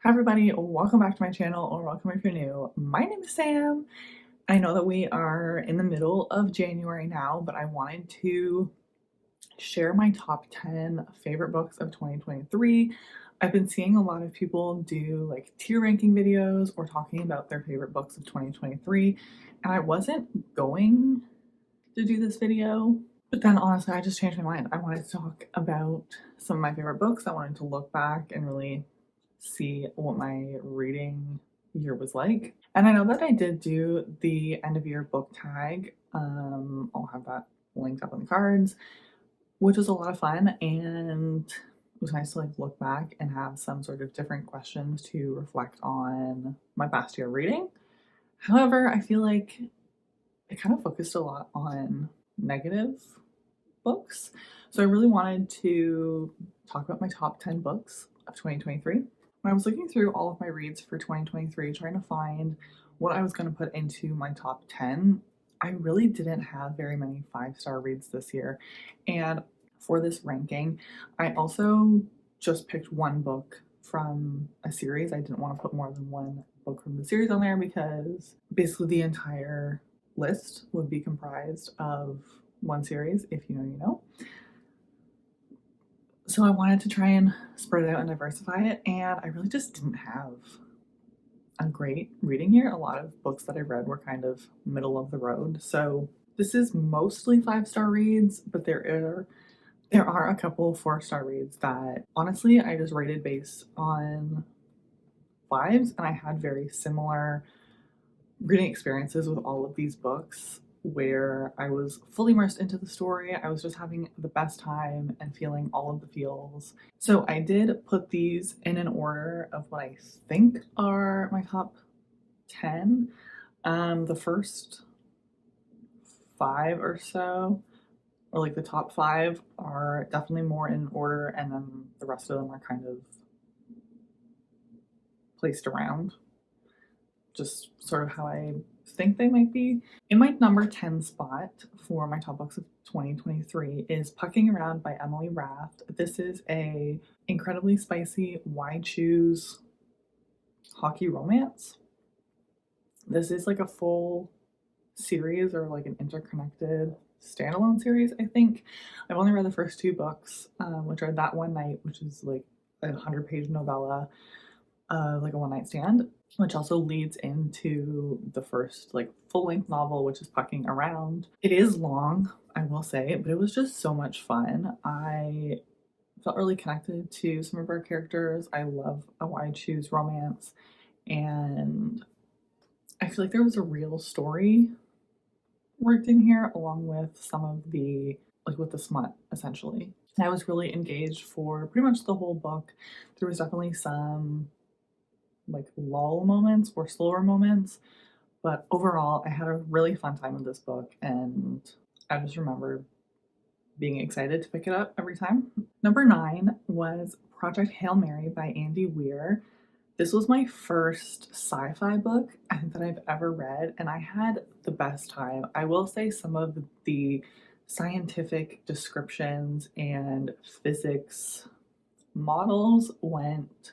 Hi everybody, welcome back to my channel, or welcome if you're new. My name is Sam. I know that we are in the middle of January now, but I wanted to share my top 10 favorite books of 2023. I've been seeing a lot of people do like tier ranking videos or talking about their favorite books of 2023, and I wasn't going to do this video, but then honestly I just changed my mind. I wanted to talk about some of my favorite books. I wanted to look back and really see what my reading year was like. And I know that I did do the end of year book tag. I'll have that linked up in the cards, which was a lot of fun, and it was nice to like look back and have some sort of different questions to reflect on my past year reading. However, I feel like it kind of focused a lot on negative books. So I really wanted to talk about my top 10 books of 2023. When I was looking through all of my reads for 2023, trying to find what I was going to put into my top 10, I really didn't have very many 5-star reads this year. And for this ranking, I also just picked one book from a series. I didn't want to put more than one book from the series on there because basically the entire list would be comprised of one series. If you know, you know. So I wanted to try and spread it out and diversify it, and I really just didn't have a great reading year. A lot of books that I read were kind of middle of the road. So this is mostly 5-star reads, but there are a couple 4-star reads that honestly I just rated based on vibes, and I had very similar reading experiences with all of these books where I was fully immersed into the story. I was just having the best time and feeling all of the feels. So I did put these in an order of what I think are my top 10. The first 5 or so, or like the top 5, are definitely more in order, and then the rest of them are kind of placed around, just sort of how I think they might be. In my number 10 spot for my top books of 2023 is Pucking Around by Emily Raft. This is a incredibly spicy why choose hockey romance. This is like a full series, or like an interconnected standalone series, I think. I've only read the first 2 books, which are That One Night, which is like a 100-page novella of like a one-night stand, which also leads into the first like full-length novel, which is Pucking Around. It is long, I will say, but it was just so much fun. I felt really connected to some of our characters. I love a why choose romance, and I feel like there was a real story worked in here, along with some of the like with the smut essentially. And I was really engaged for pretty much the whole book. There was definitely some like lull moments or slower moments, but overall I had a really fun time with this book, and I just remember being excited to pick it up every time. Number 9 was Project Hail Mary by Andy Weir. This was my first sci-fi book I think that I've ever read, and I had the best time. I will say some of the scientific descriptions and physics models went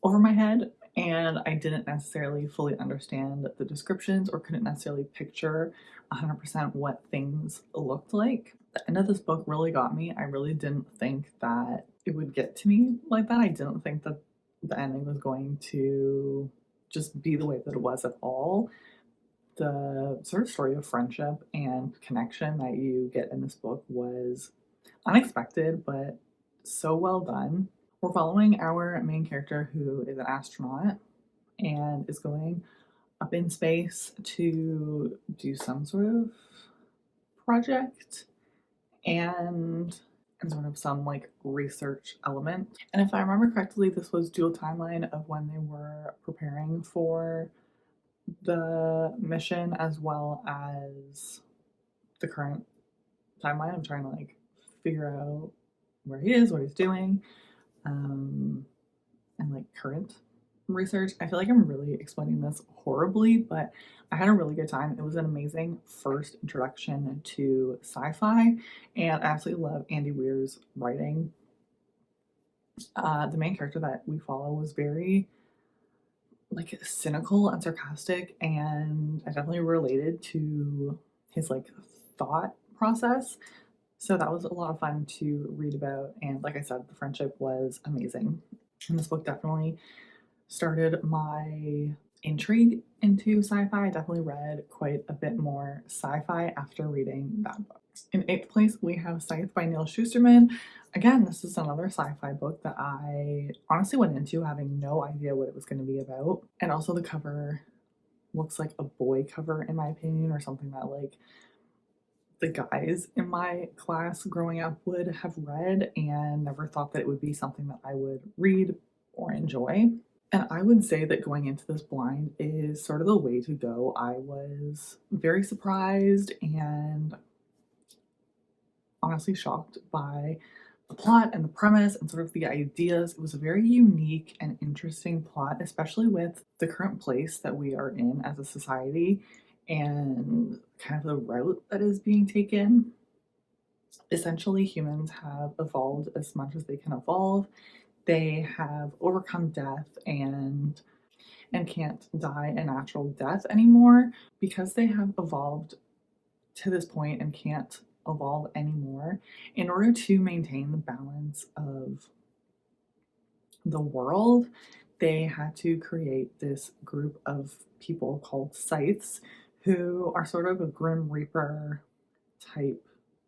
over my head, and I didn't necessarily fully understand the descriptions or couldn't necessarily picture 100% what things looked like. The end of this book really got me. I really didn't think that it would get to me like that. I didn't think that the ending was going to just be the way that it was at all. The sort of story of friendship and connection that you get in this book was unexpected, but so well done. We're following our main character, who is an astronaut and is going up in space to do some sort of project and sort of some like research element. And if I remember correctly, this was dual timeline of when they were preparing for the mission as well as the current timeline. I'm trying to like figure out where he is, what he's doing, and like current research. I feel like I'm really explaining this horribly, but I had a really good time. It was an amazing first introduction to sci-fi, and I absolutely love Andy Weir's writing. The main character that we follow was very like cynical and sarcastic, and I definitely related to his like thought process. So that was a lot of fun to read about, and like I said, the friendship was amazing. And this book definitely started my intrigue into sci-fi. I definitely read quite a bit more sci-fi after reading that book. In eighth place, we have Scythe by Neil Shusterman. Again, this is another sci-fi book that I honestly went into having no idea what it was going to be about. And also the cover looks like a boy cover in my opinion, or something that like the guys in my class growing up would have read, and never thought that it would be something that I would read or enjoy. And I would say that going into this blind is sort of the way to go. I was very surprised and honestly shocked by the plot and the premise and sort of the ideas. It was a very unique and interesting plot, especially with the current place that we are in as a society and kind of the route that is being taken. Essentially, humans have evolved as much as they can evolve. They have overcome death and can't die a natural death anymore. Because they have evolved to this point and can't evolve anymore, in order to maintain the balance of the world, they had to create this group of people called Scythes, who are sort of a Grim Reaper type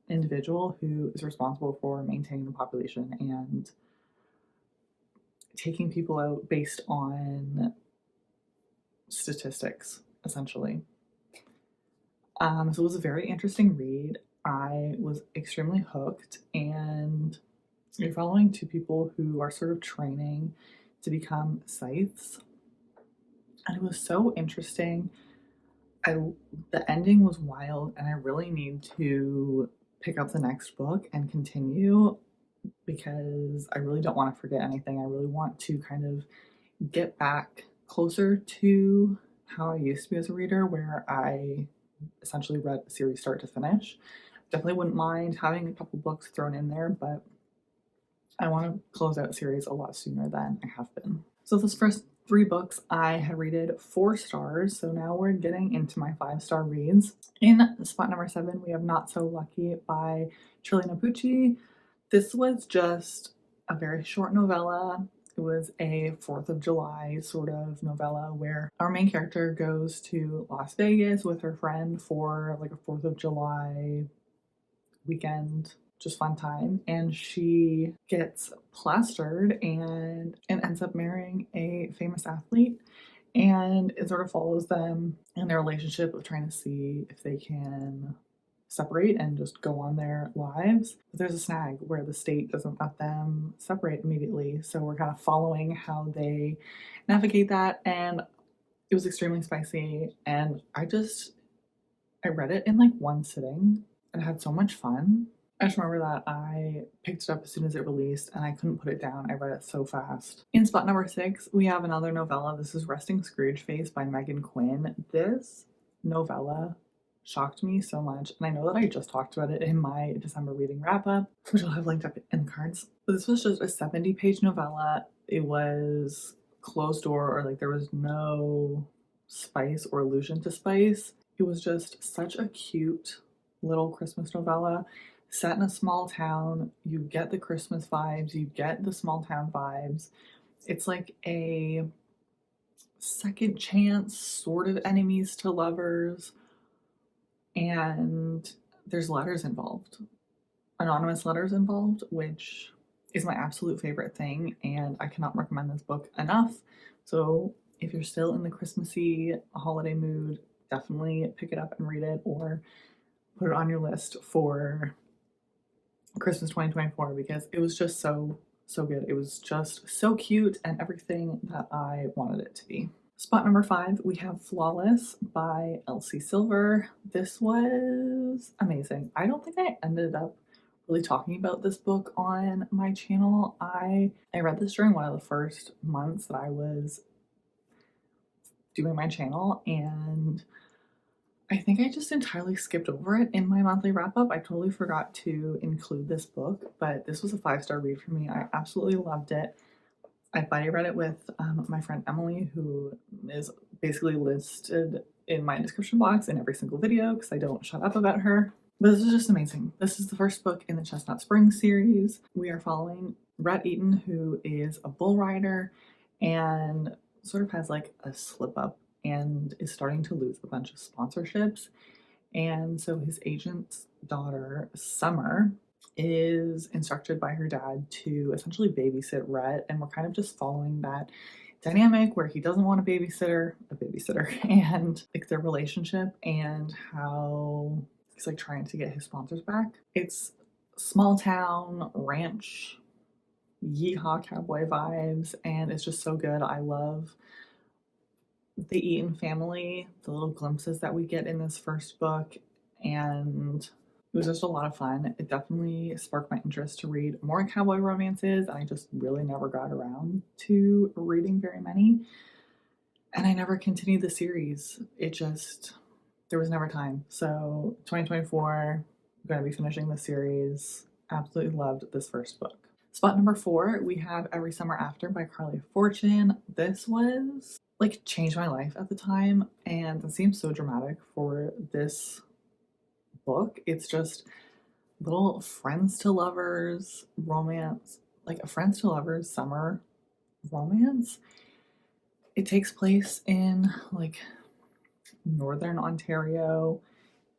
individual who is responsible for maintaining the population and taking people out based on statistics, essentially. So it was a very interesting read. I was extremely hooked, and you're following two people who are sort of training to become scythes. And it was so interesting. The ending was wild, and I really need to pick up the next book and continue, because I really don't want to forget anything. I really want to kind of get back closer to how I used to be as a reader, where I essentially read a series start to finish. Definitely wouldn't mind having a couple books thrown in there, but I want to close out a series a lot sooner than I have been. So those first 3 books I had rated 4 stars, so now we're getting into my 5-star reads. In spot number 7, we have Not So Lucky by Trilina Pucci. This was just a very short novella. It was a 4th of July sort of novella where our main character goes to Las Vegas with her friend for like a 4th of July weekend, just fun time, and she gets plastered and ends up marrying a famous athlete, and it sort of follows them in their relationship of trying to see if they can separate and just go on their lives. But there's a snag where the state doesn't let them separate immediately, so we're kind of following how they navigate that, and it was extremely spicy, and I read it in like one sitting and had so much fun. I just remember that I picked it up as soon as it released and I couldn't put it down. I read it so fast. In spot number 6, we have another novella. This is Resting Scrooge Face by Megan Quinn. This novella shocked me so much, and I know that I just talked about it in my December reading wrap-up, which I'll have linked up in the cards. But this was just a 70-page novella. It was closed door, or like there was no spice or allusion to spice. It was just such a cute little Christmas novella set in a small town. You get the Christmas vibes, you get the small town vibes. It's like a second chance, sort of enemies to lovers, and there's letters involved, anonymous letters involved, which is my absolute favorite thing, and I cannot recommend this book enough. So if you're still in the Christmassy holiday mood, definitely pick it up and read it, or put it on your list for Christmas 2024, because it was just so good. It was just so cute and everything that I wanted it to be. Spot number 5, we have Flawless by Elsie Silver. This was amazing. I don't think I ended up really talking about this book on my channel. I read this during one of the first months that I was doing my channel, and I think I just entirely skipped over it in my monthly wrap up. I totally forgot to include this book, but this was a 5-star read for me. I absolutely loved it. I buddy read it with my friend Emily, who is basically listed in my description box in every single video because I don't shut up about her. But this is just amazing. This is the first book in the Chestnut Springs series. We are following Rhett Eaton, who is a bull rider and sort of has like a slip up and is starting to lose a bunch of sponsorships. And so his agent's daughter, Summer, is instructed by her dad to essentially babysit Rhett. And we're kind of just following that dynamic where he doesn't want a babysitter, and like their relationship and how he's like trying to get his sponsors back. It's small town ranch yeehaw cowboy vibes, and it's just so good. I love the Eaton family, the little glimpses that we get in this first book, and it was just a lot of fun. It definitely sparked my interest to read more cowboy romances. I just really never got around to reading very many, and I never continued the series. There was never time. So 2024, I'm going to be finishing the series. Absolutely loved this first book. Spot number 4, we have Every Summer After by Carly Fortune. This was like changed my life at the time, and it seems so dramatic for this book. It's just little friends to lovers romance, like a friends to lovers summer romance. It takes place in like northern Ontario,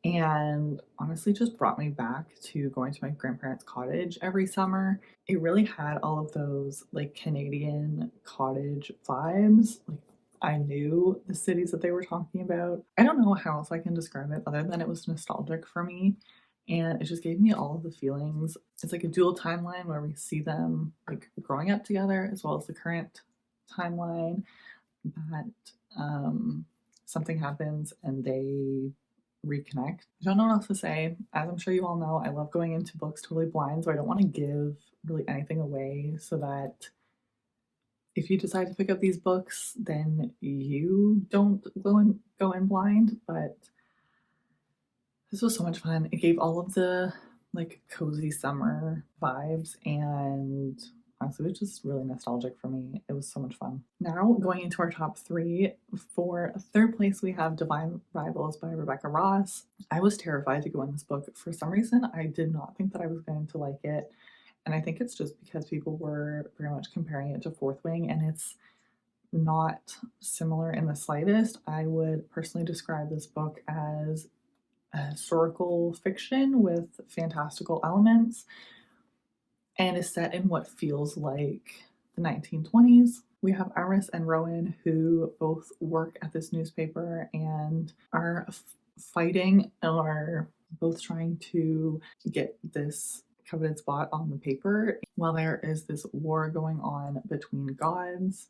and honestly just brought me back to going to my grandparents' cottage every summer. It really had all of those like Canadian cottage vibes. Like I knew the cities that they were talking about. I don't know how else I can describe it other than it was nostalgic for me, and it just gave me all of the feelings. It's like a dual timeline where we see them like growing up together as well as the current timeline that something happens and they reconnect. I don't know what else to say. As I'm sure you all know, I love going into books totally blind, so I don't want to give really anything away so that if you decide to pick up these books, then you don't go in blind. But this was so much fun. It gave all of the like cozy summer vibes, and honestly, it was just really nostalgic for me. It was so much fun. Now, going into our top 3, for third place, we have Divine Rivals by Rebecca Ross. I was terrified to go in this book. For some reason, I did not think that I was going to like it. And I think it's just because people were very much comparing it to Fourth Wing, and it's not similar in the slightest. I would personally describe this book as a historical fiction with fantastical elements, and is set in what feels like the 1920s. We have Iris and Rowan, who both work at this newspaper and are fighting, or both trying to get this coveted spot on the paper while there is this war going on between gods.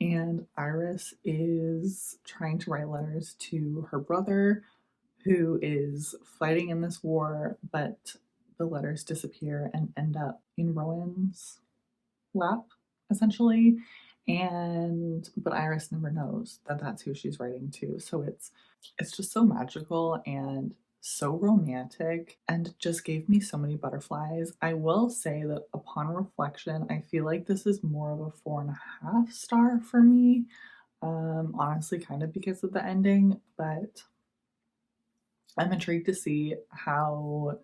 And Iris is trying to write letters to her brother, who is fighting in this war, but the letters disappear and end up in Rowan's lap, essentially. But Iris never knows that that's who she's writing to. So it's just so magical and so romantic, and just gave me so many butterflies. I will say that upon reflection, I feel like this is more of a 4.5 star for me. Honestly, kind of because of the ending, but I'm intrigued to see how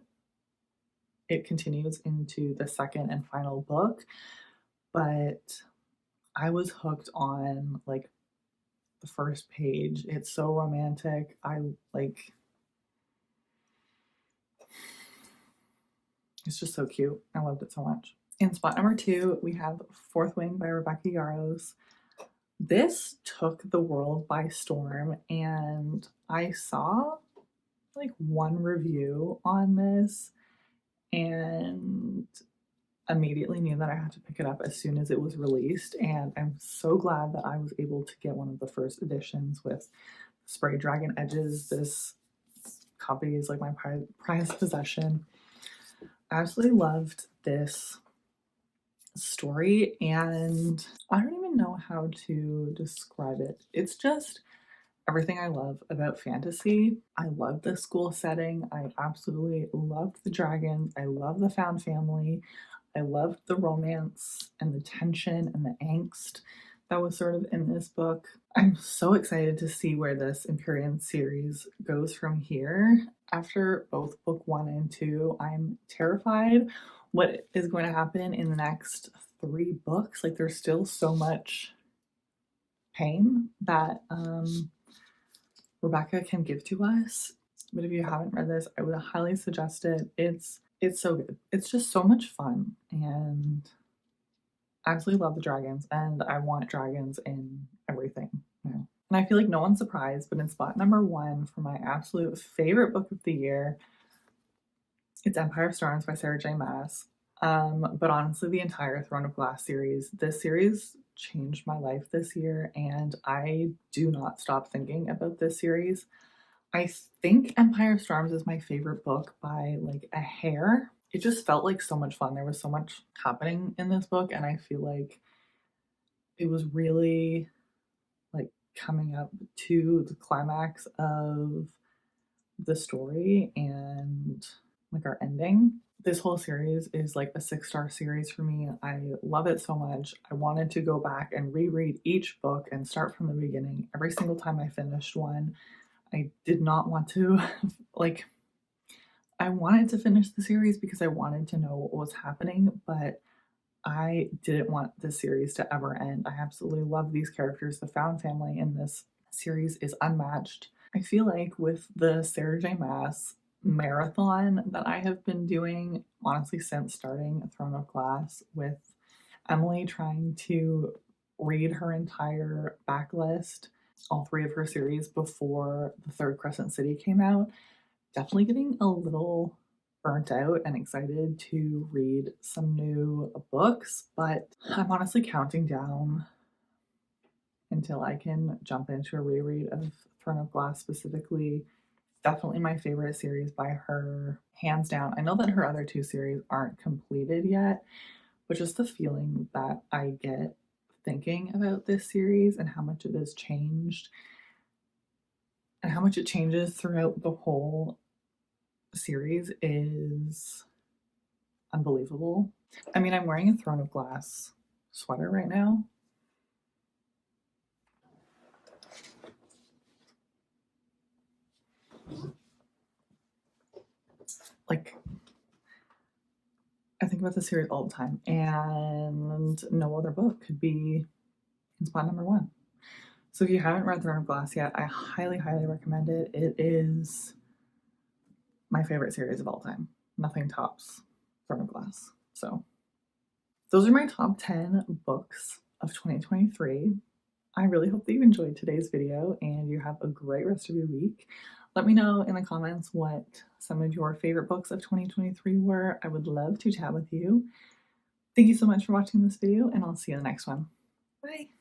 it continues into the second and final book. But I was hooked on like the first page. It's so romantic. It's just so cute. I loved it so much. In spot number 2, we have Fourth Wing by Rebecca Yarros. This took the world by storm, and I saw like one review on this and immediately knew that I had to pick it up as soon as it was released. And I'm so glad that I was able to get one of the first editions with spray dragon edges. This copy is like my prized possession. I absolutely loved this story, and I don't even know how to describe it. It's just everything I love about fantasy. I love the school setting. I absolutely loved the dragons. I love the found family. I loved the romance and the tension and the angst that was sort of in this book. I'm so excited to see where this Empyrean series goes from here. After both book 1 and 2, I'm terrified what is going to happen in the next 3 books. Like, there's still so much pain that Rebecca can give to us. But if you haven't read this, I would highly suggest it. It's so good. It's just so much fun, and I absolutely love the dragons, and I want dragons in everything now. And I feel like no one's surprised, but in spot number 1 for my absolute favorite book of the year, it's Empire of Storms by Sarah J. Maas. But honestly, the entire Throne of Glass series, this series changed my life this year, and I do not stop thinking about this series. I think Empire of Storms is my favorite book by like a hair. It just felt like so much fun. There was so much happening in this book, and I feel like it was really like coming up to the climax of the story and like our ending. This whole series is like a 6-star series for me. I love it so much. I wanted to go back and reread each book and start from the beginning every single time I finished one. I did not want to, like, I wanted to finish the series because I wanted to know what was happening, but I didn't want this series to ever end. I absolutely love these characters. The found family in this series is unmatched. I feel like with the Sarah J. Maas marathon that I have been doing, honestly, since starting Throne of Glass, with Emily trying to read her entire backlist, all 3 of her series before the third Crescent City came out, definitely getting a little burnt out and excited to read some new books, but I'm honestly counting down until I can jump into a reread of Throne of Glass specifically. Definitely my favorite series by her, hands down. I know that her other 2 series aren't completed yet, but just the feeling that I get thinking about this series and how much it has changed and how much it changes throughout the whole series is unbelievable. I mean, I'm wearing a Throne of Glass sweater right now. Like, I think about the series all the time, and no other book could be in spot number 1. So if you haven't read Throne of Glass yet, I highly, highly recommend it. It is my favorite series of all time. Nothing tops Throne of Glass. So those are my top 10 books of 2023. I really hope that you enjoyed today's video and you have a great rest of your week. Let me know in the comments what some of your favorite books of 2023 were. I would love to chat with you. Thank you so much for watching this video, and I'll see you in the next one. Bye!